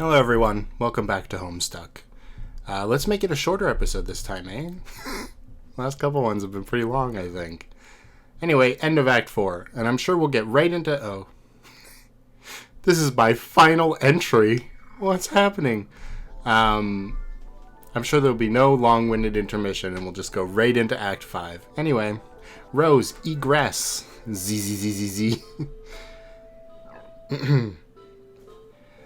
Hello everyone, welcome back to Homestuck. Let's make it a shorter episode this time, eh? Last couple ones have been pretty long, I think. Anyway, end of Act 4, and I'm sure we'll get right into... Oh. This is my final entry. What's happening? I'm sure there'll be no long-winded intermission, and we'll just go right into Act 5. Anyway, Rose, egress. Z.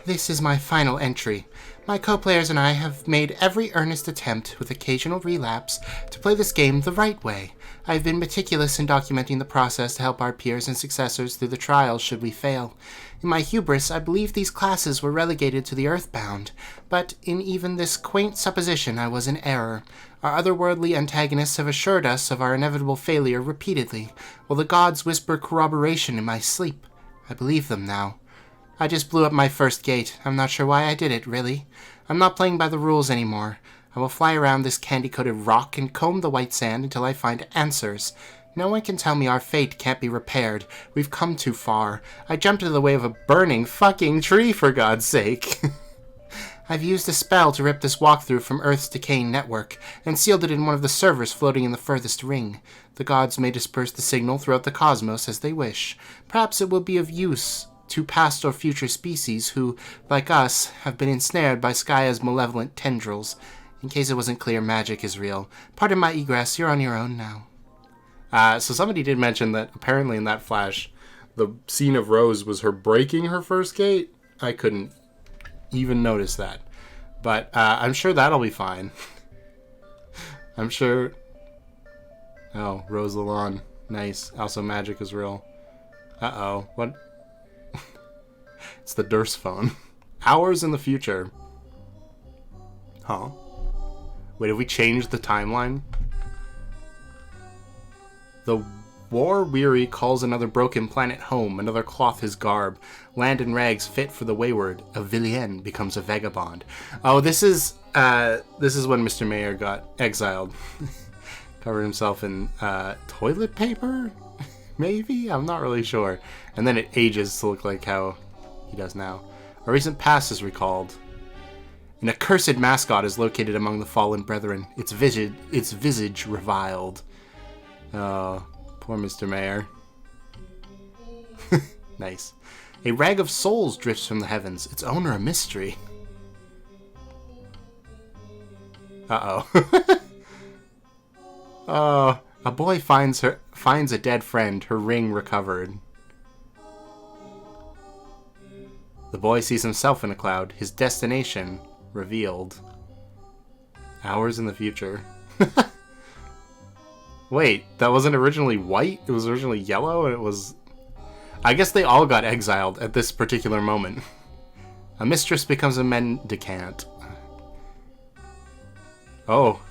This is my final entry. My co-players and I have made every earnest attempt, with occasional relapse, to play this game the right way. I have been meticulous in documenting the process to help our peers and successors through the trials should we fail. In my hubris, I believed these classes were relegated to the earthbound, but in even this quaint supposition I was in error. Our otherworldly antagonists have assured us of our inevitable failure repeatedly, while the gods whisper corroboration in my sleep. I believe them now. I just blew up my first gate. I'm not sure why I did it, really. I'm not playing by the rules anymore. I will fly around this candy-coated rock and comb the white sand until I find answers. No one can tell me our fate can't be repaired. We've come too far. I jumped into the way of a burning fucking tree, for God's sake. I've used a spell to rip this walkthrough from Earth's decaying network, and sealed it in one of the servers floating in the furthest ring. The gods may disperse the signal throughout the cosmos as they wish. Perhaps it will be of use to past or future species who, like us, have been ensnared by Skya's malevolent tendrils. In case it wasn't clear, magic is real. Pardon my egress, you're on your own now. So somebody did mention that apparently in that flash, the scene of Rose was her breaking her first gate. I couldn't even notice that. But I'm sure that'll be fine. I'm sure... Oh, Rose Lalonde. Nice. Also, magic is real. Uh-oh. What? It's the Durst phone. Hours in the future. Huh? Wait, have we changed the timeline? The war-weary calls another broken planet home, another cloth his garb. Land and rags fit for the wayward. A villain becomes a vagabond. Oh, this is when Mr. Mayor got exiled. Covered himself in toilet paper? Maybe? I'm not really sure. And then it ages to look like how he does now. A recent past is recalled. An accursed mascot is located among the fallen brethren, its visage reviled. Oh, poor Mr. Mayor. Nice. A rag of souls drifts from the heavens, its owner a mystery. Uh-oh. Oh, a boy finds a dead friend, her ring recovered. The boy sees himself in a cloud, his destination revealed. Hours in the future. Wait, that wasn't originally white? It was originally yellow, and it was... I guess they all got exiled at this particular moment. A mistress becomes a mendicant. Oh.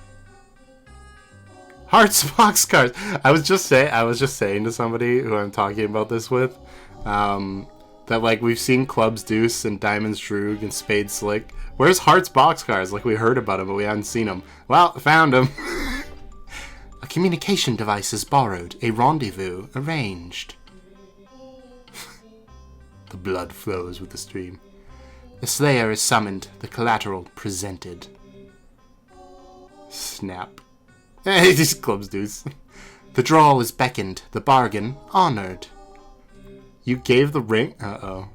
Hearts boxcars! I was just saying to somebody who I'm talking about this with, that, like, we've seen Clubs Deuce and Diamonds Droog and Spade Slick. Where's Hearts boxcars? Like, we heard about him, but we hadn't seen him. Well, found him. A communication device is borrowed. A rendezvous arranged. The blood flows with the stream. The slayer is summoned. The collateral presented. Snap. Just Clubs Deuce. The drawl is beckoned. The bargain honored. You gave the ring? Uh-oh.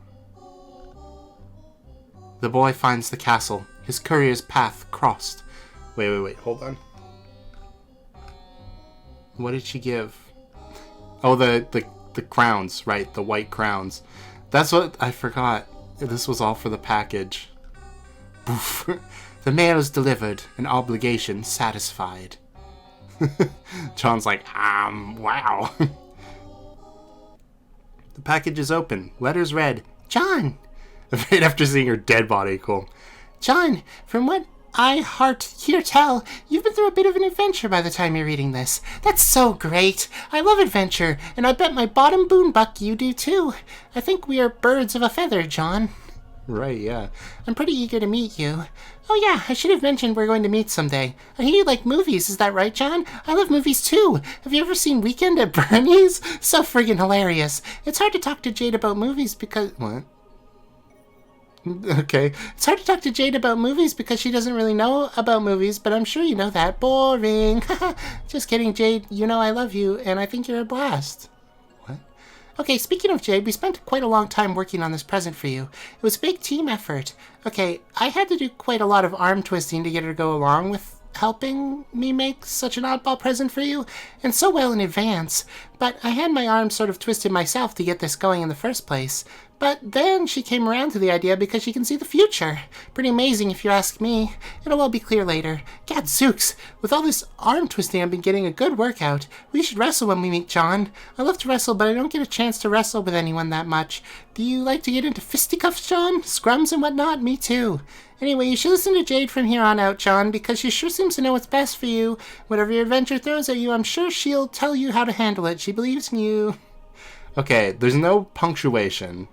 The boy finds the castle. His courier's path crossed. Wait. Hold on. What did she give? Oh, the crowns, right? The white crowns. That's what I forgot. This was all for the package. Boof. The mail is delivered. An obligation satisfied. John's like, wow. The package is open. Letters read. John! Right after seeing her dead body. Cool. John, from what I hear tell, you've been through a bit of an adventure by the time you're reading this. That's so great. I love adventure, and I bet my bottom boonbuck you do too. I think we are birds of a feather, John. Right, yeah. I'm pretty eager to meet you. Oh yeah, I should have mentioned we're going to meet someday. I hear you like movies, is that right, John? I love movies too. Have you ever seen Weekend at Bernie's? So friggin' hilarious. It's hard to talk to Jade about movies because... What? Okay. It's hard to talk to Jade about movies because she doesn't really know about movies, but I'm sure you know that. Boring. Just kidding, Jade. You know I love you, and I think you're a blast. What? Okay, speaking of Jade, we spent quite a long time working on this present for you. It was a big team effort. Okay, I had to do quite a lot of arm twisting to get her to go along with helping me make such an oddball present for you, and so well in advance. But I had my arm sort of twisted myself to get this going in the first place. But then she came around to the idea because she can see the future. Pretty amazing if you ask me. It'll all be clear later. Gadzooks! With all this arm twisting, I've been getting a good workout. We should wrestle when we meet John. I love to wrestle, but I don't get a chance to wrestle with anyone that much. Do you like to get into fisticuffs, John? Scrums and whatnot? Me too. Anyway, you should listen to Jade from here on out, John, because she sure seems to know what's best for you. Whatever your adventure throws at you, I'm sure she'll tell you how to handle it. She believes in you. Okay, there's no punctuation.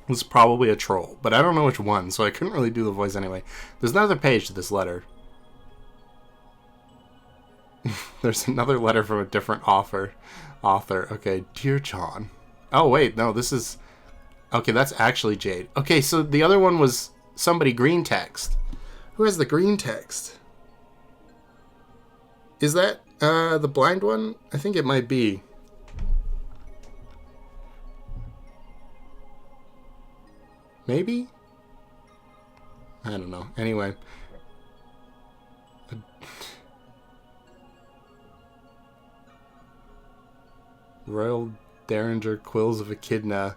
It was probably a troll, but I don't know which one, so I couldn't really do the voice anyway. There's another page to this letter. There's another letter from a different author. Okay, Dear John. Oh, wait, no, this is... Okay, that's actually Jade. Okay, so the other one was somebody green text. Who has the green text? Is that the blind one? I think it might be. Maybe? I don't know. Anyway. Royal Derringer Quills of Echidna.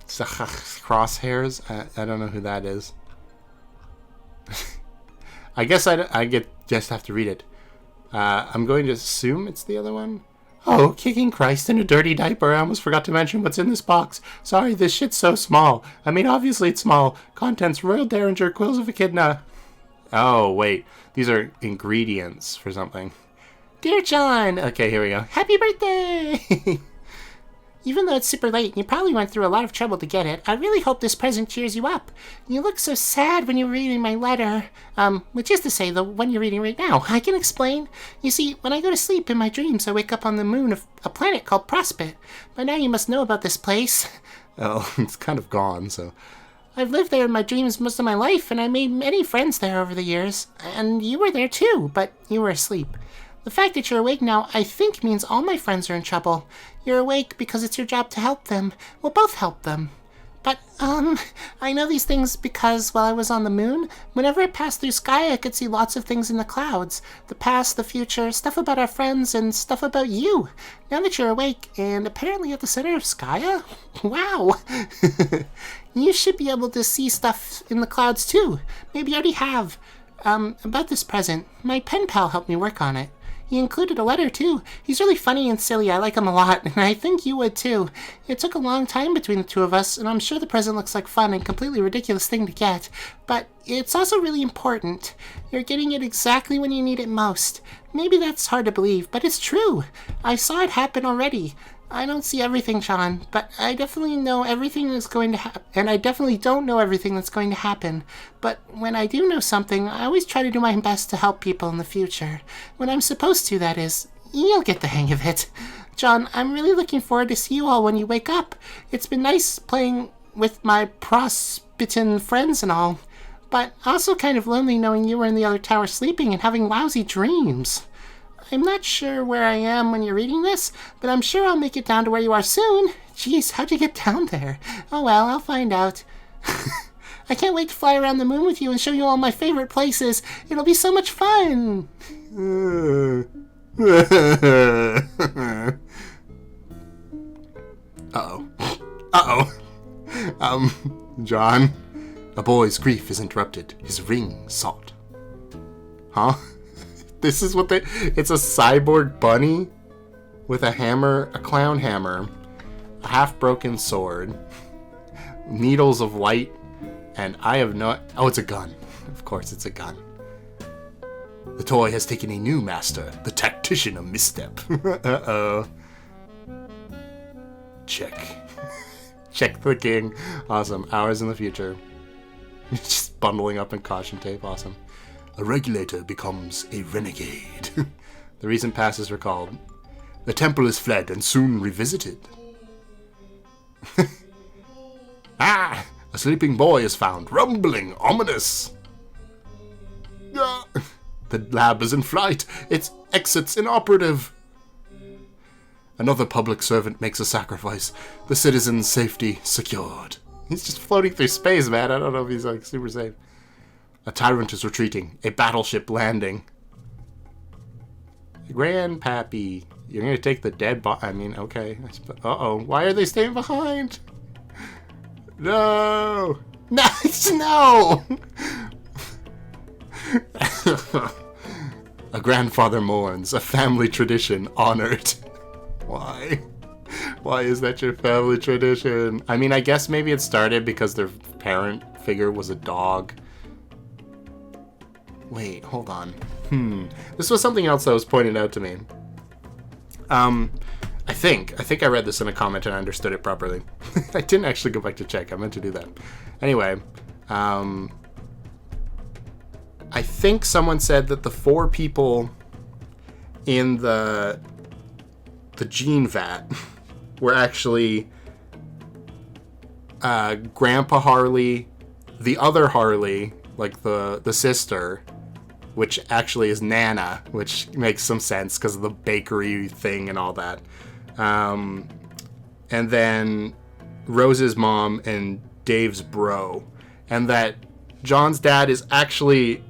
Crosshairs? I don't know who that is. I guess just have to read it. I'm going to assume it's the other one. Oh, kicking Christ in a dirty diaper. I almost forgot to mention what's in this box. Sorry, this shit's so small. I mean, obviously it's small. Contents, Royal Derringer, Quills of Echidna. Oh, wait. These are ingredients for something. Dear John. Okay, here we go. Happy birthday! Even though it's super late and you probably went through a lot of trouble to get it, I really hope this present cheers you up. You look so sad when you were reading my letter. Which is to say, the one you're reading right now. I can explain. You see, when I go to sleep in my dreams, I wake up on the moon of a planet called Prospect. By now you must know about this place. Oh, it's kind of gone, so... I've lived there in my dreams most of my life, and I made many friends there over the years. And you were there too, but you were asleep. The fact that you're awake now, I think, means all my friends are in trouble. You're awake because it's your job to help them. We'll both help them. But, I know these things because while I was on the moon, whenever I passed through Sky, I could see lots of things in the clouds. The past, the future, stuff about our friends, and stuff about you. Now that you're awake, and apparently at the center of Skya? Wow! You should be able to see stuff in the clouds too. Maybe you already have. About this present, my pen pal helped me work on it. He included a letter, too. He's really funny and silly. I like him a lot, and I think you would, too. It took a long time between the two of us, and I'm sure the present looks like fun and completely ridiculous thing to get. But it's also really important. You're getting it exactly when you need it most. Maybe that's hard to believe, but it's true. I saw it happen already. I don't see everything, Sean, but I definitely know everything that's going to happen, and I definitely don't know everything that's going to happen. But when I do know something, I always try to do my best to help people in the future. When I'm supposed to, that is. You'll get the hang of it. John, I'm really looking forward to see you all when you wake up. It's been nice playing with my Prospitan friends and all, but also kind of lonely knowing you were in the other tower sleeping and having lousy dreams. I'm not sure where I am when you're reading this, but I'm sure I'll make it down to where you are soon. Jeez, how'd you get down there? Oh well, I'll find out. I can't wait to fly around the moon with you and show you all my favorite places. It'll be so much fun. Uh-oh. Uh-oh. John. A boy's grief is interrupted. His ring sought. Huh? This is what it's a cyborg bunny with a hammer, a clown hammer, a half-broken sword, needles of light, and I have no... Oh, it's a gun. Of course, it's a gun. The toy has taken a new master, the tactician of misstep. Uh-oh. Check. Check the king. Awesome. Hours in the future. Just bundling up in caution tape. Awesome. A regulator becomes a renegade. The recent past is recalled. The temple is fled and soon revisited. Ah! A sleeping boy is found. Rumbling. Ominous. Ah! The lab is in flight. Its exit's inoperative. Another public servant makes a sacrifice. The citizen's safety secured. He's just floating through space, man. I don't know if he's like super safe. A tyrant is retreating. A battleship landing. Grandpappy. You're gonna take the dead body. I mean, okay. Uh-oh. Why are they staying behind? No! No! A grandfather mourns. A family tradition honored. Why? Why is that your family tradition? I mean, I guess maybe it started because their parent figure was a dog. Wait, hold on. This was something else that was pointed out to me. I think I read this in a comment and I understood it properly. I didn't actually go back to check. I meant to do that. Anyway, I think someone said that the 4 people in the gene vat were actually Grandpa Harley, the other Harley, like the sister, which actually is Nana, which makes some sense because of the bakery thing and all that. And then Rose's mom and Dave's bro. And that John's dad is actually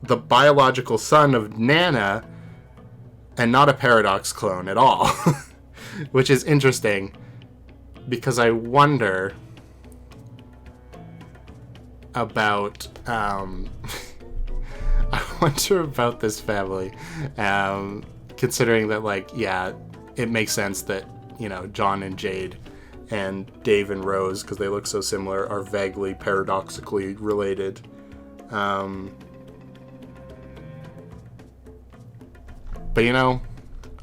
the biological son of Nana and not a Paradox clone at all. Which is interesting because I wonder about... I wonder about this family, considering that, like, yeah, it makes sense that, you know, John and Jade and Dave and Rose, because they look so similar, are vaguely paradoxically related. But, you know,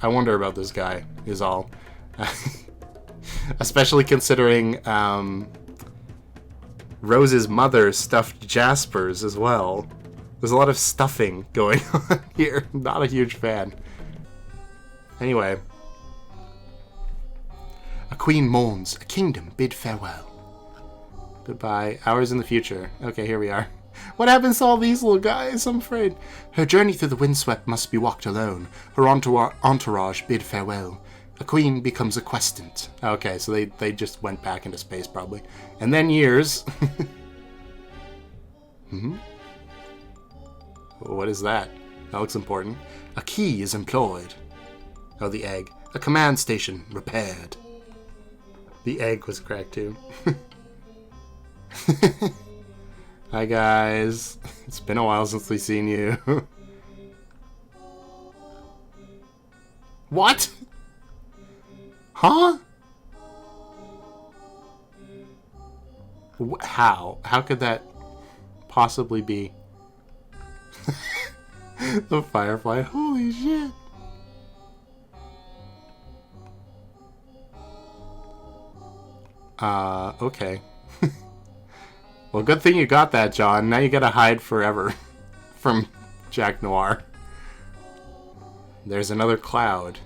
I wonder about this guy, is all. Especially considering Rose's mother stuffed Jaspers as well. There's a lot of stuffing going on here. Not a huge fan. Anyway. A queen mourns. A kingdom bid farewell. Goodbye. Hours in the future. Okay, here we are. What happens to all these little guys? I'm afraid. Her journey through the windswept must be walked alone. Her entourage bid farewell. A queen becomes a questant. Okay, so they just went back into space probably. And then years. What is that? That looks important. A key is employed. Oh, the egg. A command station repaired. The egg was cracked too. Hi guys. It's been a while since we've seen you. What? Huh? How? How could that possibly be? The Firefly. Holy shit. Okay. Well, good thing you got that, John. Now you gotta hide forever from Jack Noir. There's another cloud.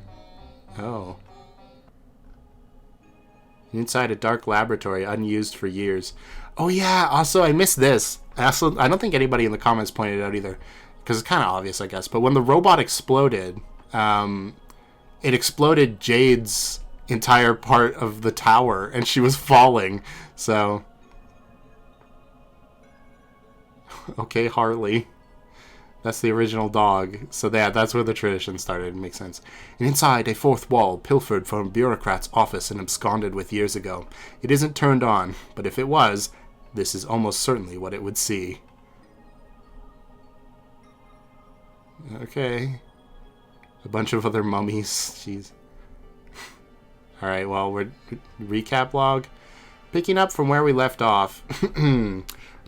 Oh. Inside a dark laboratory, unused for years. Oh yeah, also I missed this. I don't think anybody in the comments pointed it out either. Because it's kind of obvious, I guess. But when the robot exploded, it exploded Jade's entire part of the tower, and she was falling. So... Okay, Harley. That's the original dog. So yeah, that's where the tradition started. It makes sense. And inside, a fourth wall, pilfered from a bureaucrat's office and absconded with years ago. It isn't turned on, but if it was, this is almost certainly what it would see. Okay. A bunch of other mummies. Jeez. Alright, well, we're... Recap log. Picking up from where we left off.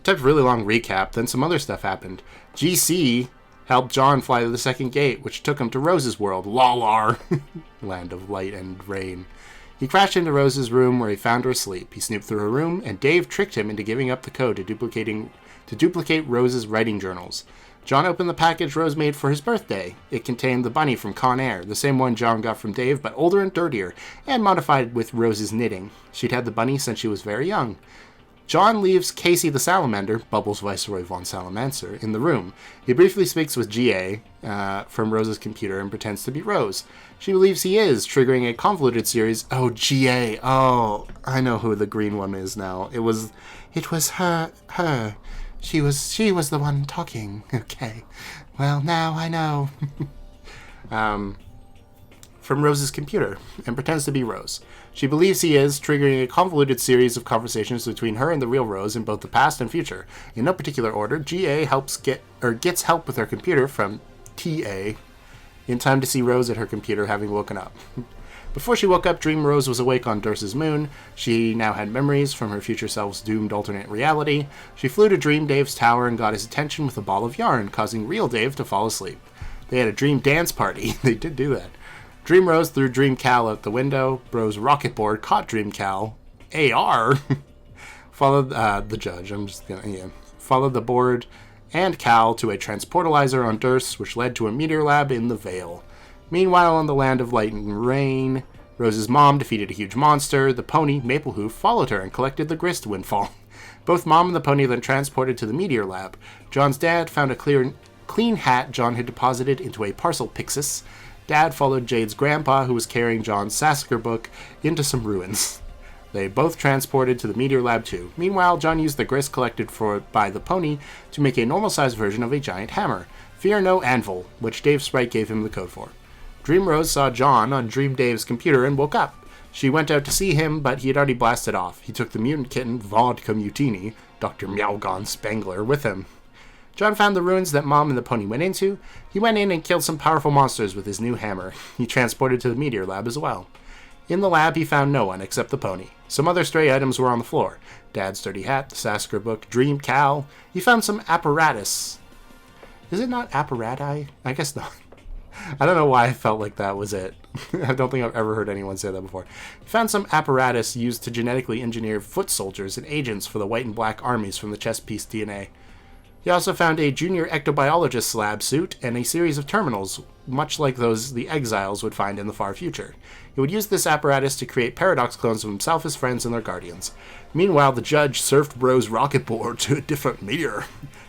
Typed a really long recap, then some other stuff happened. GC helped John fly to the second gate, which took him to Rose's world, Lalar, land of light and rain. He crashed into Rose's room where he found her asleep. He snooped through her room, and Dave tricked him into giving up the code to duplicate Rose's writing journals. John opened the package Rose made for his birthday. It contained the bunny from Con Air, the same one John got from Dave, but older and dirtier, and modified with Rose's knitting. She'd had the bunny since she was very young. John leaves Casey the Salamander, Bubbles Viceroy von Salamancer, in the room. He briefly speaks with GA from Rose's computer and pretends to be Rose. She believes he is, triggering a convoluted series. Oh, GA. Oh, I know who the green one is now. It was her. She was the one talking. Okay. Well, now I know. From Rose's computer, and pretends to be Rose. She believes he is, triggering a convoluted series of conversations between her and the real Rose in both the past and future. In no particular order, GA gets help with her computer from TA in time to see Rose at her computer having woken up. Before she woke up, Dream Rose was awake on Durce's moon. She now had memories from her future self's doomed alternate reality. She flew to Dream Dave's tower and got his attention with a ball of yarn, causing real Dave to fall asleep. They had a dream dance party. They did do that. Dream Rose threw Dream Cal out the window. Rose rocket board caught Dream Cal. AR! Followed the judge. Followed the board and Cal to a transportalizer on Durce, which led to a meteor lab in the Vale. Meanwhile, on the land of light and rain, Rose's mom defeated a huge monster. The pony, Maplehoof, followed her and collected the grist windfall. Both mom and the pony then transported to the meteor lab. John's dad found a clean hat John had deposited into a parcel Pixis. Dad followed Jade's grandpa, who was carrying John's Sasker book, into some ruins. They both transported to the meteor lab too. Meanwhile, John used the grist collected by the pony to make a normal-sized version of a giant hammer. Fear no anvil, which Dave Sprite gave him the code for. Dream Rose saw John on Dream Dave's computer and woke up. She went out to see him, but he had already blasted off. He took the mutant kitten, Vodka Mutini, Dr. Meowgon Spangler, with him. John found the ruins that Mom and the pony went into. He went in and killed some powerful monsters with his new hammer. He transported to the meteor lab as well. In the lab, he found no one except the pony. Some other stray items were on the floor. Dad's dirty hat, the Sasker book, Dream Cal. He found some apparatus. Is it not apparati? I guess not. I don't know why I felt like that was it. I don't think I've ever heard anyone say that before. He found some apparatus used to genetically engineer foot soldiers and agents for the white and black armies from the chess piece DNA. He also found a junior ectobiologist lab suit and a series of terminals, much like those the exiles would find in the far future. He would use this apparatus to create paradox clones of himself, his friends, and their guardians. Meanwhile, the judge surfed Rose rocket board to a different meteor,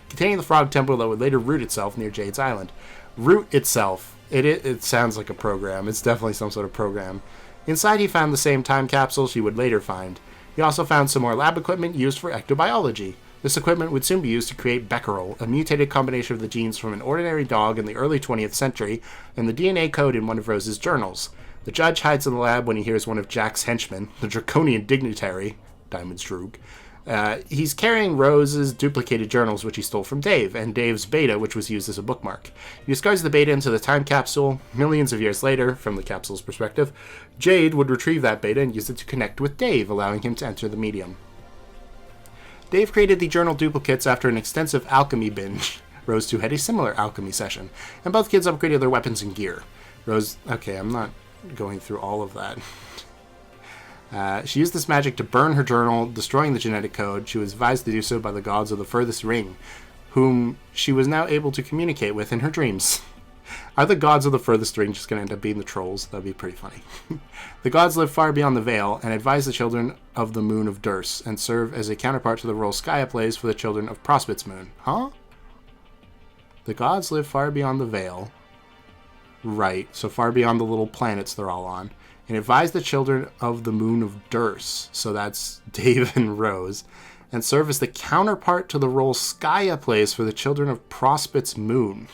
containing the frog temple that would later root itself near Jade's Island. Root itself. It sounds like a program. It's definitely some sort of program. Inside, he found the same time capsule she would later find. He also found some more lab equipment used for ectobiology. This equipment would soon be used to create Becquerel, a mutated combination of the genes from an ordinary dog in the early 20th century, and the DNA code in one of Rose's journals. The judge hides in the lab when he hears one of Jack's henchmen, the draconian dignitary, Diamond Stroog. He's carrying Rose's duplicated journals, which he stole from Dave, and Dave's beta, which was used as a bookmark. He discards the beta into the time capsule. Millions of years later, from the capsule's perspective, Jade would retrieve that beta and use it to connect with Dave, allowing him to enter the medium. Dave created the journal duplicates after an extensive alchemy binge. Rose 2 had a similar alchemy session, and both kids upgraded their weapons and gear. Okay, I'm not going through all of that. She used this magic to burn her journal, destroying the genetic code. She was advised to do so by the gods of the furthest ring, whom she was now able to communicate with in her dreams. Are the gods of the furthest ring just going to end up being the trolls? That'd be pretty funny. The gods live far beyond the Vale and advise the children of the moon of Durce and serve as a counterpart to the role Skya plays for the children of Prospit's moon. Huh? The gods live far beyond the Vale. Right, so far beyond the little planets they're all on. And advise the children of the moon of Durce, so that's Dave and Rose, and serve as the counterpart to the role Skya plays for the children of Prospit's moon.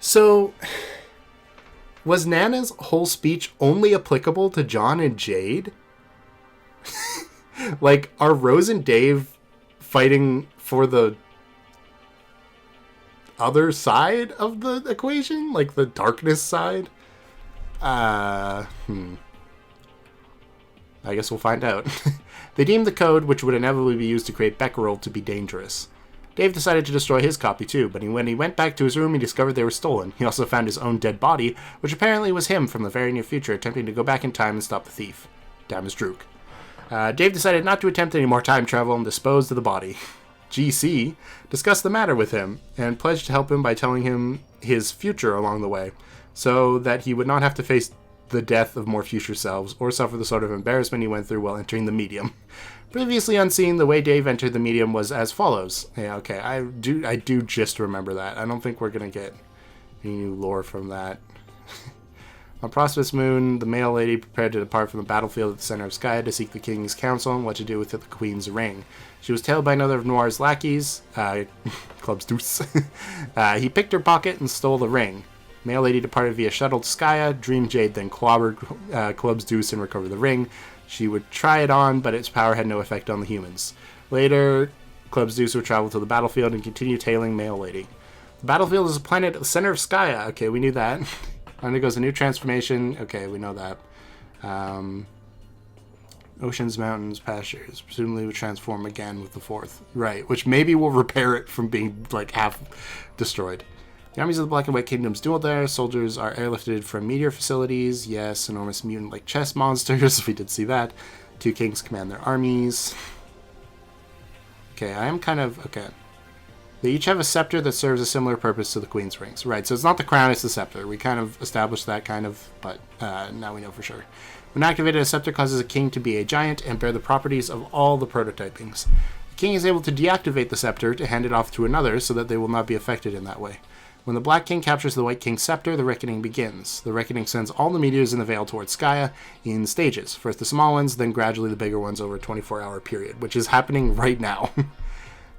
So, was Nana's whole speech only applicable to John and Jade? Like, are Rose and Dave fighting for the other side of the equation? Like, the darkness side? I guess we'll find out. They deemed the code, which would inevitably be used to create Becquerel, to be dangerous. Dave decided to destroy his copy too, but when he went back to his room, he discovered they were stolen. He also found his own dead body, which apparently was him from the very near future, attempting to go back in time and stop the thief. Damn his Drook. Dave decided not to attempt any more time travel and disposed of the body. GC, discussed the matter with him and pledged to help him by telling him his future along the way, so that he would not have to face the death of more future selves or suffer the sort of embarrassment he went through while entering the medium. Previously unseen, the way Dave entered the medium was as follows. Yeah, okay, I do just remember that. I don't think we're going to get any new lore from that. On Prosperous Moon, the male lady prepared to depart from the battlefield at the center of Skya to seek the king's counsel on what to do with the queen's ring. She was tailed by another of Noir's lackeys, Club's Deuce. He picked her pocket and stole the ring. Male lady departed via shuttle to Skya. Dream Jade then clobbered Club's Deuce and recovered the ring. She would try it on, but its power had no effect on the humans. Later, Club's Deuce would travel to the battlefield and continue tailing Male Lady. The battlefield is a planet at the center of Skya. Okay, we knew that. Undergoes a new transformation. Okay, we know that. Oceans, mountains, pastures. Presumably would transform again with the fourth. Right, which maybe will repair it from being, like, half destroyed. The armies of the Black and White Kingdoms duel there. Soldiers are airlifted from meteor facilities. Yes, enormous mutant-like chess monsters. We did see that. Two kings command their armies. Okay, I am kind of... Okay. They each have a scepter that serves a similar purpose to the Queen's rings. Right, so it's not the crown, it's the scepter. We kind of established that kind of, but now we know for sure. When activated, a scepter causes a king to be a giant and bear the properties of all the prototypings. The king is able to deactivate the scepter to hand it off to another so that they will not be affected in that way. When the Black King captures the White King's scepter, the Reckoning begins. The Reckoning sends all the meteors in the Vale towards Skya in stages. First the small ones, then gradually the bigger ones over a 24-hour period, which is happening right now.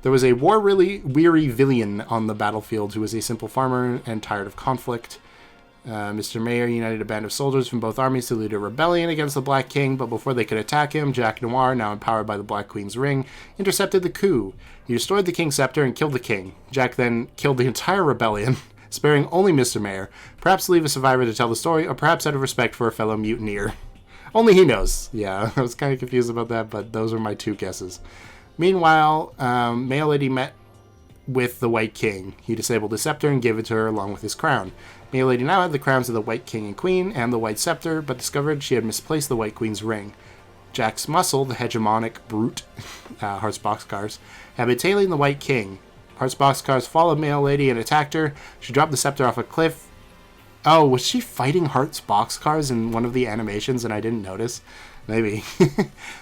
There was a war-weary villain on the battlefield who was a simple farmer and tired of conflict. Mr. Mayor united a band of soldiers from both armies to lead a rebellion against the Black King, but before they could attack him, Jack Noir, now empowered by the Black Queen's ring, intercepted the coup. He destroyed the King's scepter and killed the King. Jack then killed the entire rebellion, sparing only Mr. Mayor, perhaps to leave a survivor to tell the story, or perhaps out of respect for a fellow mutineer. Only he knows. Yeah, I was kind of confused about that, but those are my two guesses. Meanwhile, Male Lady met with the White King. He disabled the scepter and gave it to her along with his crown. Male Lady now had the crowns of the White King and Queen and the White Scepter, but discovered she had misplaced the White Queen's ring. Jack's muscle, the hegemonic brute, Heart's Boxcars, had been tailing the White King. Heart's Boxcars followed Male Lady and attacked her. She dropped the scepter off a cliff. Oh, was she fighting Heart's Boxcars in one of the animations and I didn't notice? Maybe.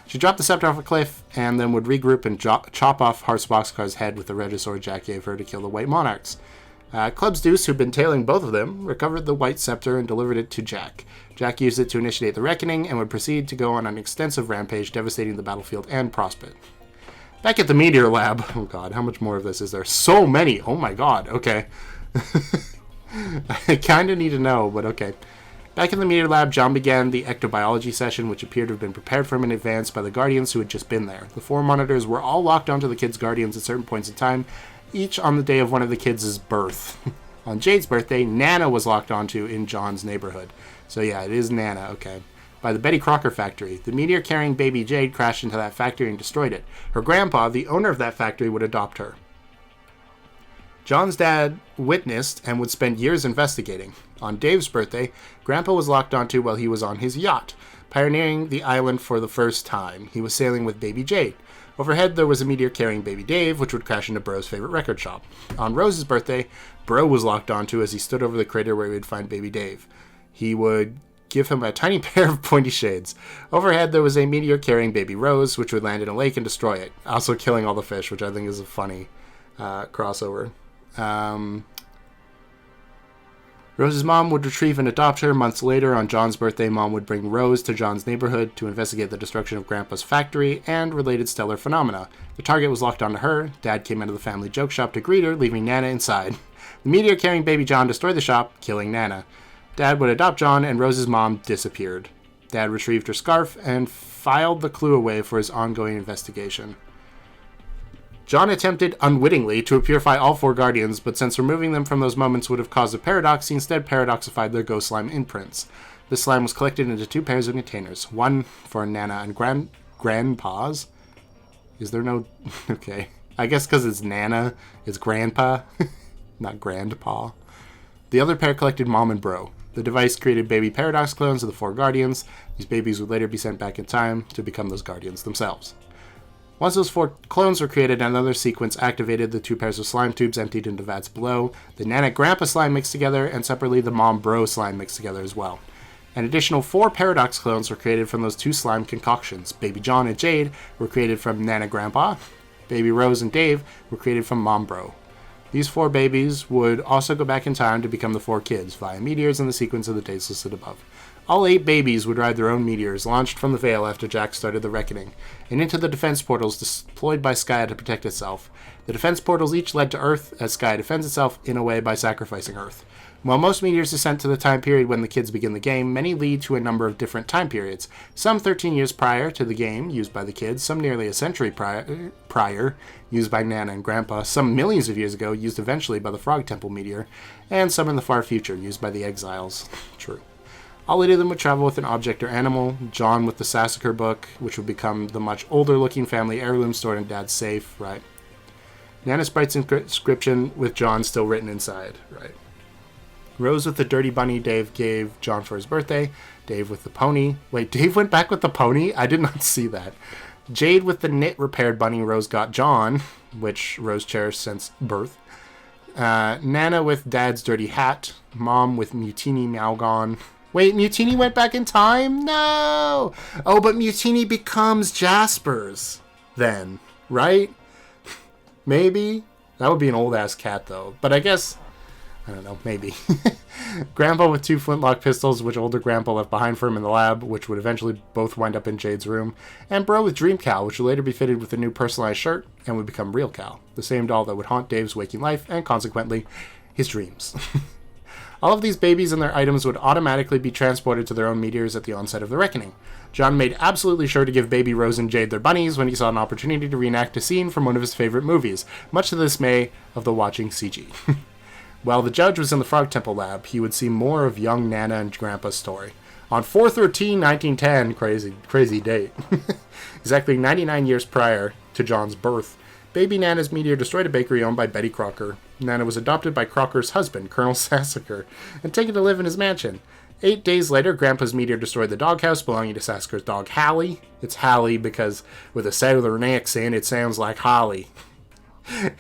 She dropped the scepter off a cliff and then would regroup and chop off Heart's Boxcar's head with the Regisword Jack gave her to kill the White Monarchs. Club's Deuce, who'd been tailing both of them, recovered the White Scepter and delivered it to Jack. Jack used it to initiate the Reckoning and would proceed to go on an extensive rampage, devastating the battlefield and Prospect. Back at the Meteor Lab. Oh god, how much more of this is there? So many! Oh my god, okay. I kind of need to know, but okay. Back in the Meteor Lab, John began the ectobiology session, which appeared to have been prepared for him in advance by the Guardians who had just been there. The four monitors were all locked onto the kids' Guardians at certain points in time, each on the day of one of the kids' birth. On Jade's birthday, Nana was locked onto in John's neighborhood. So yeah, it is Nana, okay. By the Betty Crocker factory. The meteor carrying baby Jade crashed into that factory and destroyed it. Her grandpa, the owner of that factory, would adopt her. John's dad witnessed and would spend years investigating. On Dave's birthday, Grandpa was locked onto while he was on his yacht, pioneering the island for the first time. He was sailing with baby Jade. Overhead, there was a meteor carrying baby Dave, which would crash into Bro's favorite record shop. On Rose's birthday, Bro was locked onto as he stood over the crater where he would find baby Dave. He would give him a tiny pair of pointy shades. Overhead, there was a meteor carrying baby Rose, which would land in a lake and destroy it, also killing all the fish, which I think is a funny crossover. Rose's mom would retrieve and adopt her. Months later, on John's birthday, Mom would bring Rose to John's neighborhood to investigate the destruction of Grandpa's factory and related stellar phenomena. The target was locked onto her. Dad came out of the family joke shop to greet her, leaving Nana inside. The meteor carrying baby John destroyed the shop, killing Nana. Dad would adopt John, and Rose's mom disappeared. Dad retrieved her scarf and filed the clue away for his ongoing investigation. John attempted, unwittingly, to purify all four Guardians, but since removing them from those moments would have caused a paradox, he instead paradoxified their ghost slime imprints. This slime was collected into two pairs of containers, one for Nana and Grandpa's. Is there no... Okay. I guess because it's Nana, it's Grandpa, not Grandpa. The other pair collected Mom and Bro. The device created baby paradox clones of the four Guardians. These babies would later be sent back in time to become those Guardians themselves. Once those 4 clones were created, another sequence activated. The 2 pairs of slime tubes emptied into vats below. The Nana Grandpa slime mixed together, and separately the Mom Bro slime mixed together as well. An additional 4 Paradox clones were created from those 2 slime concoctions. Baby John and Jade were created from Nana Grandpa. Baby Rose and Dave were created from Mom Bro. These 4 babies would also go back in time to become the 4 kids via meteors in the sequence of the dates listed above. All 8 babies would ride their own meteors, launched from the Veil after Jack started the Reckoning, and into the defense portals deployed by Skya to protect itself. The defense portals each led to Earth, as Skya defends itself in a way by sacrificing Earth. While most meteors are sent to the time period when the kids begin the game, many lead to a number of different time periods. Some 13 years prior to the game, used by the kids, some nearly a century prior, used by Nana and Grandpa, some millions of years ago, used eventually by the Frog Temple meteor, and some in the far future, used by the Exiles. True. All 8 of them would travel with an object or animal. John with the Sassacre book, which would become the much older-looking family heirloom stored in Dad's safe, right? Nana Sprite's inscription with John still written inside, right? Rose with the dirty bunny Dave gave John for his birthday. Dave with the pony. Wait, Dave went back with the pony? I did not see that. Jade with the knit repaired bunny Rose got John, which Rose cherished since birth. Nana with Dad's dirty hat. Mom with Mutini Malgon. Wait, Mutini went back in time? No! Oh, but Mutini becomes Jasper's then, right? Maybe? That would be an old-ass cat, though. But I guess... I don't know, maybe. Grandpa with 2 flintlock pistols, which older Grandpa left behind for him in the lab, which would eventually both wind up in Jade's room. And Bro with Dream Cow, which would later be fitted with a new personalized shirt and would become Real Cow, the same doll that would haunt Dave's waking life and, consequently, his dreams. All of these babies and their items would automatically be transported to their own meteors at the onset of the Reckoning. John made absolutely sure to give Baby Rose and Jade their bunnies when he saw an opportunity to reenact a scene from one of his favorite movies, much to the dismay of the watching CG. While the judge was in the Frog Temple lab, he would see more of young Nana and Grandpa's story. On 4/13/1910, crazy date, exactly 99 years prior to John's birth, Baby Nana's meteor destroyed a bakery owned by Betty Crocker. Nana was adopted by Crocker's husband, Colonel Sassacre, and taken to live in his mansion. 8 days later, Grandpa's meteor destroyed the doghouse belonging to Sassacre's dog, Hallie. It's Hallie because with a southern accent, it sounds like Holly.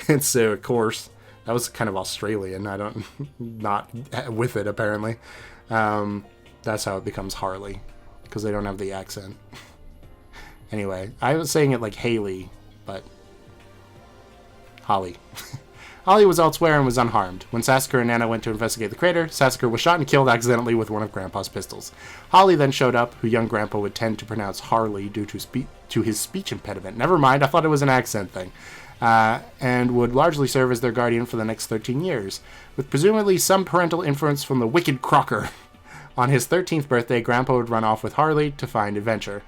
And so, of course... That was kind of Australian. Not with it, apparently. That's how it becomes Harley, because they don't have the accent. Anyway, I was saying it like Haley, but Holly. Holly was elsewhere and was unharmed. When Sassacre and Nana went to investigate the crater, Sassacre was shot and killed accidentally with one of Grandpa's pistols. Holly then showed up, who young Grandpa would tend to pronounce Harley due to his speech impediment. Never mind, I thought it was an accent thing. And would largely serve as their guardian for the next 13 years, with presumably some parental influence from the wicked Crocker. On his 13th birthday, Grandpa would run off with Harley to find adventure.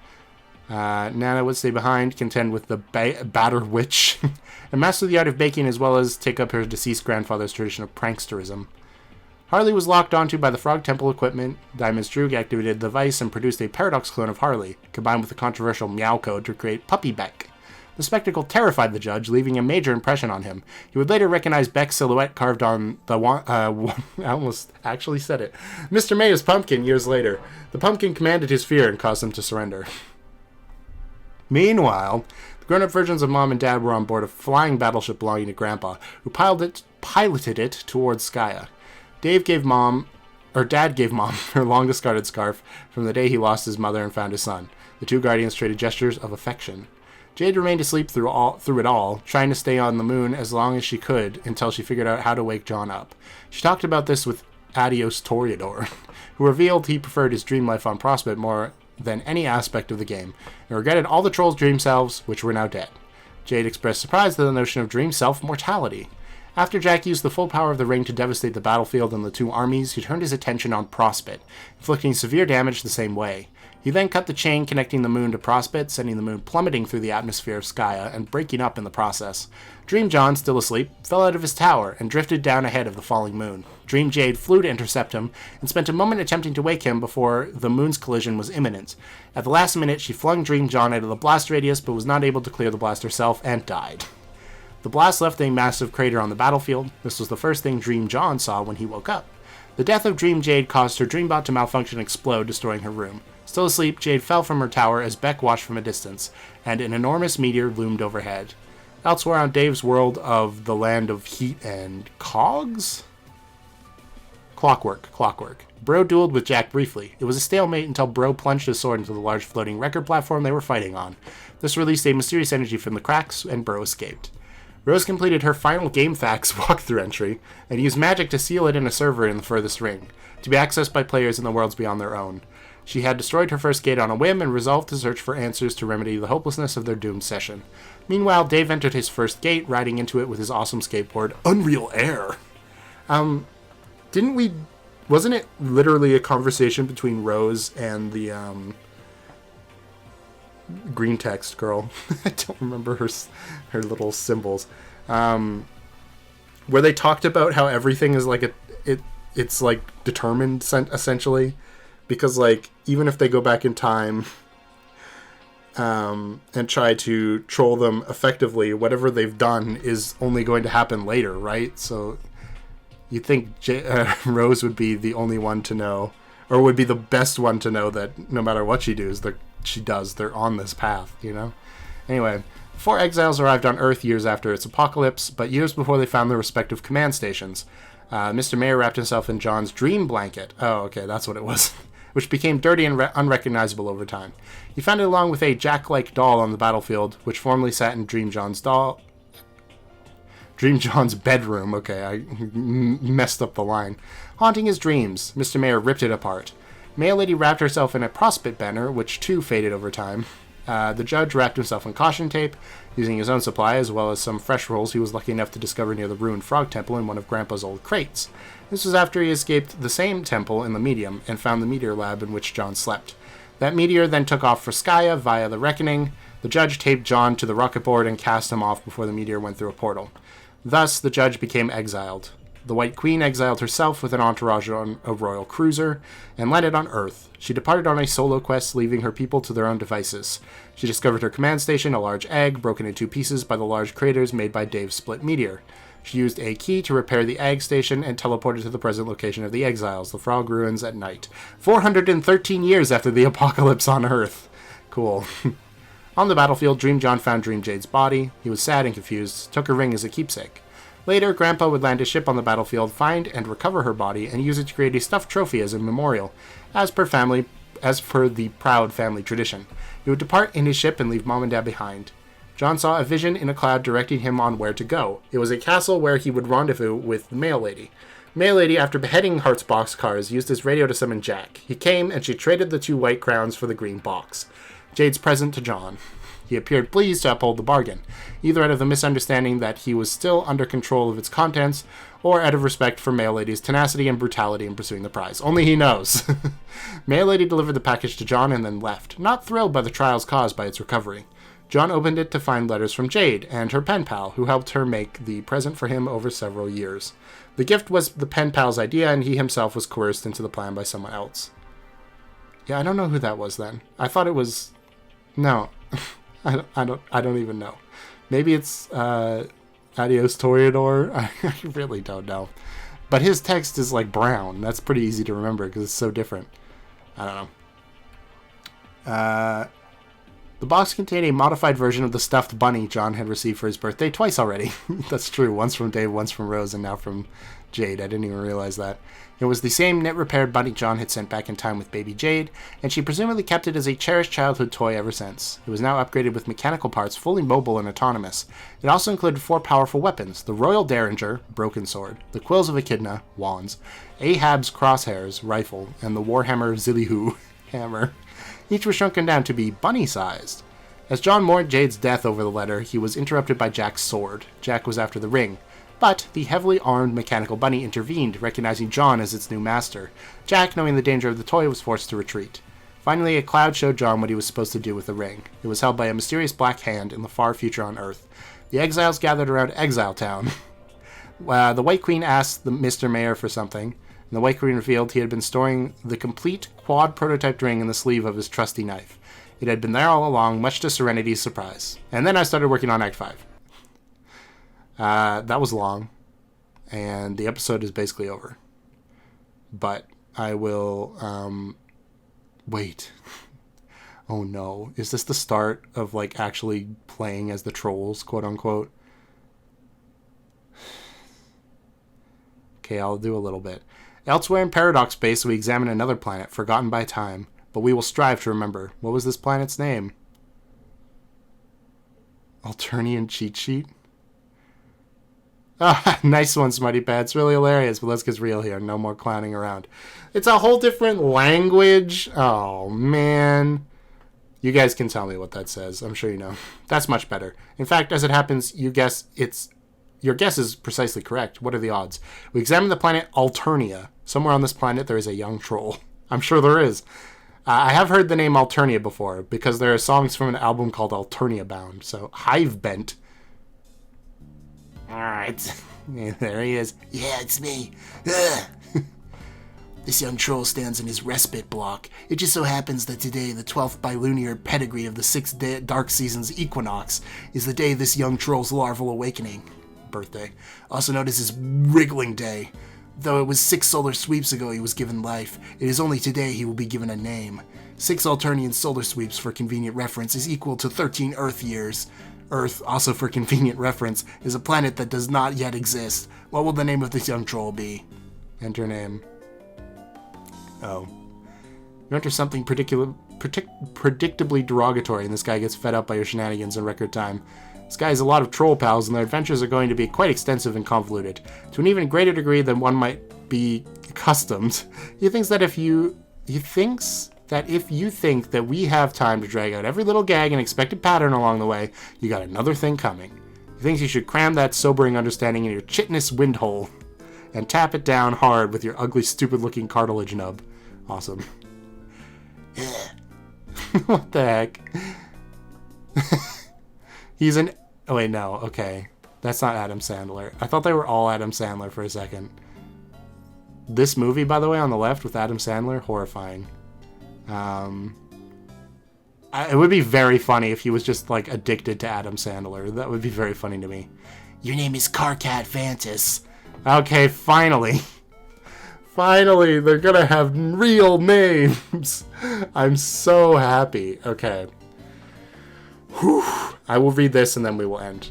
Nana would stay behind, contend with the Batter Witch, and master the art of baking as well as take up her deceased grandfather's tradition of pranksterism. Harley was locked onto by the Frog Temple equipment. Diamond's Droog activated the device and produced a Paradox clone of Harley, combined with the controversial Meow code to create Puppy Beck. The spectacle terrified the judge, leaving a major impression on him. He would later recognize Beck's silhouette carved on the I almost actually said it. Mr. Mayo's pumpkin years later. The pumpkin commanded his fear and caused him to surrender. Meanwhile, the grown-up versions of Mom and Dad were on board a flying battleship belonging to Grandpa, who piloted it towards Skya. Dad gave Mom her long-discarded scarf from the day he lost his mother and found his son. The 2 guardians traded gestures of affection. Jade remained asleep through it all, trying to stay on the moon as long as she could until she figured out how to wake John up. She talked about this with Adios Toreador, who revealed he preferred his dream life on Prospect more than any aspect of the game, and regretted all the trolls' dream selves, which were now dead. Jade expressed surprise at the notion of dream self-mortality. After Jack used the full power of the ring to devastate the battlefield and the 2 armies, he turned his attention on Prospect, inflicting severe damage the same way. He then cut the chain connecting the moon to Prospect, sending the moon plummeting through the atmosphere of Skya and breaking up in the process. Dream John, still asleep, fell out of his tower and drifted down ahead of the falling moon. Dream Jade flew to intercept him and spent a moment attempting to wake him before the moon's collision was imminent. At the last minute, she flung Dream John out of the blast radius but was not able to clear the blast herself and died. The blast left a massive crater on the battlefield. This was the first thing Dream John saw when he woke up. The death of Dream Jade caused her Dreambot to malfunction and explode, destroying her room. Still Still asleep, Jade fell from her tower as Beck watched from a distance, and an enormous meteor loomed overhead. Elsewhere on Dave's world of the land of heat and cogs? Clockwork. Bro dueled with Jack briefly. It was a stalemate until Bro plunged his sword into the large floating record platform they were fighting on. This released a mysterious energy from the cracks, and Bro escaped. Rose completed her final GameFAQs walkthrough entry, and used magic to seal it in a server in the furthest ring, to be accessed by players in the worlds beyond their own. She had destroyed her first gate on a whim and resolved to search for answers to remedy the hopelessness of their doomed session. Meanwhile, Dave entered his first gate, riding into it with his awesome skateboard, Unreal Air. Wasn't it literally a conversation between Rose and the, green text girl? I don't remember her little symbols. Where they talked about how everything is like it's like determined essentially, because like even if they go back in time and try to troll them effectively, whatever they've done is only going to happen later, right? So you'd think Rose would be the only one to know, or would be the best one to know that no matter what she does, they're on this path, you know? Anyway, 4 exiles arrived on Earth years after its apocalypse, but years before they found their respective command stations. Mr. Mayor wrapped himself in John's dream blanket. Oh, okay, that's what it was. Which became dirty and unrecognizable over time. He found it along with a Jack-like doll on the battlefield, which formerly sat in Dream John's bedroom. Okay, I messed up the line. Haunting his dreams, Mr. Mayor ripped it apart. Mail Lady wrapped herself in a prospect banner, which too faded over time. The judge wrapped himself in caution tape, using his own supply as well as some fresh rolls he was lucky enough to discover near the ruined frog temple in one of Grandpa's old crates. This was after he escaped the same temple in the medium and found the meteor lab in which John slept. That meteor then took off for Skya via the Reckoning. The judge taped John to the rocket board and cast him off before the meteor went through a portal. Thus, the judge became exiled. The White Queen exiled herself with an entourage on a royal cruiser and landed on Earth. She departed on a solo quest, leaving her people to their own devices. She discovered her command station, a large egg, broken in 2 pieces by the large craters made by Dave's split meteor. She used a key to repair the egg station and teleported to the present location of the exiles, the frog ruins at night. 413 years after the apocalypse on Earth. Cool. On the battlefield, Dream John found Dream Jade's body. He was sad and confused, took her ring as a keepsake. Later, Grandpa would land his ship on the battlefield, find and recover her body, and use it to create a stuffed trophy as a memorial, as per the proud family tradition. He would depart in his ship and leave Mom and Dad behind. John saw a vision in a cloud directing him on where to go. It was a castle where he would rendezvous with the Mail Lady. Mail Lady, after beheading Hart's boxcars, used his radio to summon Jack. He came, and she traded the 2 white crowns for the green box. Jade's present to John. He appeared pleased to uphold the bargain, either out of the misunderstanding that he was still under control of its contents, or out of respect for Mail Lady's tenacity and brutality in pursuing the prize. Only he knows. Mail Lady delivered the package to John and then left, not thrilled by the trials caused by its recovery. John opened it to find letters from Jade and her pen pal, who helped her make the present for him over several years. The gift was the pen pal's idea, and he himself was coerced into the plan by someone else. Yeah, I don't know who that was then. I thought it was... No. I don't even know. Maybe it's Adios Toreador. I really don't know. But his text is like brown. That's pretty easy to remember because it's so different. I don't know. The box contained a modified version of the stuffed bunny John had received for his birthday twice already. That's true. Once from Dave, once from Rose, and now from Jade. I didn't even realize that. It was the same knit-repaired bunny John had sent back in time with baby Jade, and she presumably kept it as a cherished childhood toy ever since. It was now upgraded with mechanical parts, fully mobile and autonomous. It also included 4 powerful weapons: the Royal Derringer, broken sword, the Quills of Echidna, wands, Ahab's crosshairs, rifle, and the Warhammer Zillihu, hammer. Each was shrunken down to be bunny-sized. As John mourned Jade's death over the letter, he was interrupted by Jack's sword. Jack was after the ring. But the heavily armed mechanical bunny intervened, recognizing John as its new master. Jack, knowing the danger of the toy, was forced to retreat. Finally, a cloud showed John what he was supposed to do with the ring. It was held by a mysterious black hand in the far future on Earth. The exiles gathered around Exile Town. The White Queen asked the Mr. Mayor for something, and the White Queen revealed he had been storing the complete quad prototype ring in the sleeve of his trusty knife. It had been there all along, much to Serenity's surprise. And then I started working on Act 5. That was long, and the episode is basically over. But I will, wait. Oh no. Is this the start of, like, actually playing as the trolls, quote unquote? Okay, I'll do a little bit. Elsewhere in Paradox Space, we examine another planet, forgotten by time, but we will strive to remember. What was this planet's name? Alternian cheat sheet? Ah, nice one, Smarty Pad. It's really hilarious, but let's get real here. No more clowning around. It's a whole different language. Oh, man. You guys can tell me what that says. I'm sure you know. That's much better. In fact, as it happens, your guess is precisely correct. What are the odds? We examine the planet Alternia. Somewhere on this planet, there is a young troll. I'm sure there is. I have heard the name Alternia before, because there are songs from an album called Alternia Bound. So, Hive Bent. Alright. There he is. Yeah, it's me. This young troll stands in his respite block. It just so happens that today, the 12th bilunar pedigree of the 6th dark season's equinox, is the day this young troll's larval awakening. Birthday. Also known as his wriggling day. Though it was 6 solar sweeps ago he was given life, it is only today he will be given a name. 6 Alternian solar sweeps, for convenient reference, is equal to 13 Earth years. Earth, also for convenient reference, is a planet that does not yet exist. What will the name of this young troll be? Enter name. Oh. You enter something predictably derogatory, and this guy gets fed up by your shenanigans in record time. This guy has a lot of troll pals, and their adventures are going to be quite extensive and convoluted, to an even greater degree than one might be accustomed. He thinks that if you think that we have time to drag out every little gag and expected pattern along the way, you got another thing coming. He thinks you should cram that sobering understanding in your chitinous windhole and tap it down hard with your ugly, stupid-looking cartilage nub. Awesome. What the heck? He's an... Oh, wait, no. Okay. That's not Adam Sandler. I thought they were all Adam Sandler for a second. This movie, by the way, on the left with Adam Sandler, horrifying. It would be very funny if he was just, like, addicted to Adam Sandler. That would be very funny to me. Your name is Karkat Vantas. Okay, finally. Finally, they're gonna have real names. I'm so happy. Okay. Whew. I will read this and then we will end.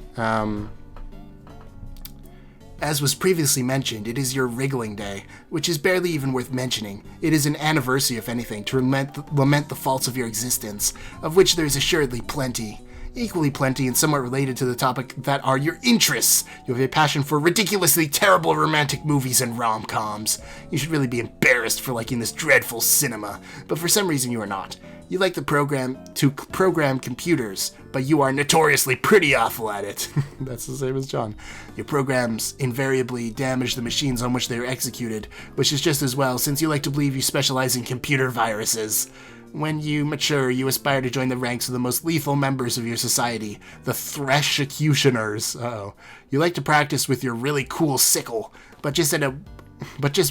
As was previously mentioned, it is your wriggling day, which is barely even worth mentioning. It is an anniversary, if anything, to lament the faults of your existence, of which there is assuredly plenty. Equally plenty and somewhat related to the topic that are your interests. You have a passion for ridiculously terrible romantic movies and rom-coms. You should really be embarrassed for liking this dreadful cinema, but for some reason you are not. You like to program computers, but you are notoriously pretty awful at it. That's the same as John. Your programs invariably damage the machines on which they are executed, which is just as well since you like to believe you specialize in computer viruses. When you mature, you aspire to join the ranks of the most lethal members of your society, the Thresh-ecutioners. Uh-oh. You like to practice with your really cool sickle, but just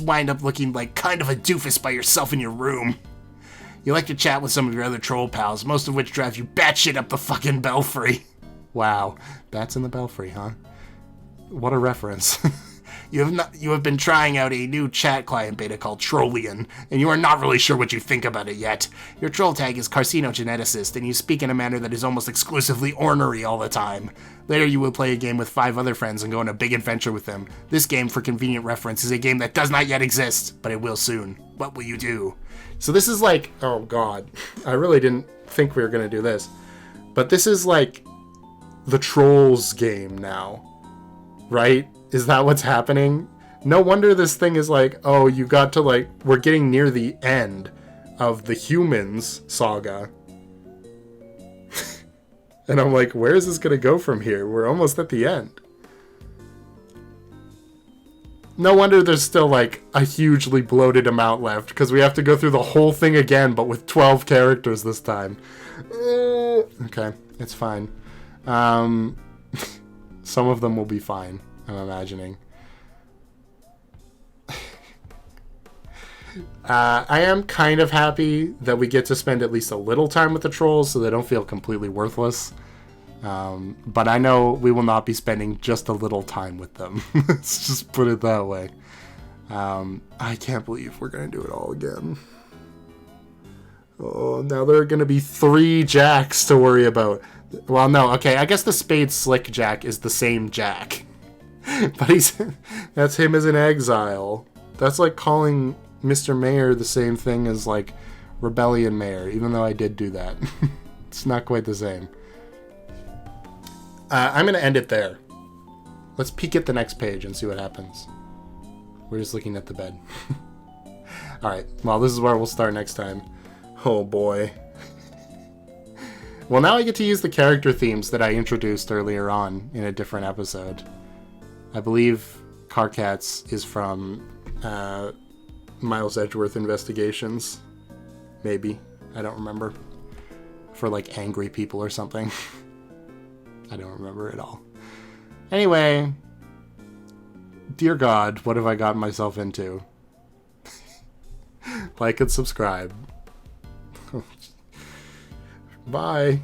wind up looking like kind of a doofus by yourself in your room. You like to chat with some of your other troll pals, most of which drive you batshit up the fucking belfry. Wow, bats in the belfry, huh? What a reference. You have been trying out a new chat client beta called Trollian, and you are not really sure what you think about it yet. Your troll tag is Carcinogeneticist, and you speak in a manner that is almost exclusively ornery all the time. Later you will play a game with 5 other friends and go on a big adventure with them. This game, for convenient reference, is a game that does not yet exist, but it will soon. What will you do? So this is like, oh god, I really didn't think we were going to do this. But this is like the Trolls game now, right? Is that what's happening? No wonder this thing is like, oh, you got to like, we're getting near the end of the Humans saga. And I'm like, where is this going to go from here? We're almost at the end. No wonder there's still like a hugely bloated amount left, because we have to go through the whole thing again, but with 12 characters this time. Okay, it's fine. Some of them will be fine, I'm imagining. I am kind of happy that we get to spend at least a little time with the trolls so they don't feel completely worthless. But I know we will not be spending just a little time with them. Let's just put it that way. I can't believe we're going to do it all again. Oh, now there are going to be 3 Jacks to worry about. Well, no, okay, I guess the Spade Slick Jack is the same Jack. But that's him as an exile. That's like calling Mr. Mayor the same thing as, like, Rebellion Mayor, even though I did do that. It's not quite the same. I'm going to end it there. Let's peek at the next page and see what happens. We're just looking at the bed. Alright, well, this is where we'll start next time. Oh boy. Well, now I get to use the character themes that I introduced earlier on in a different episode. I believe Karkat's is from Miles Edgeworth Investigations. Maybe. I don't remember. For, like, angry people or something. I don't remember at all. Anyway, dear God, what have I gotten myself into? Like and subscribe. Bye.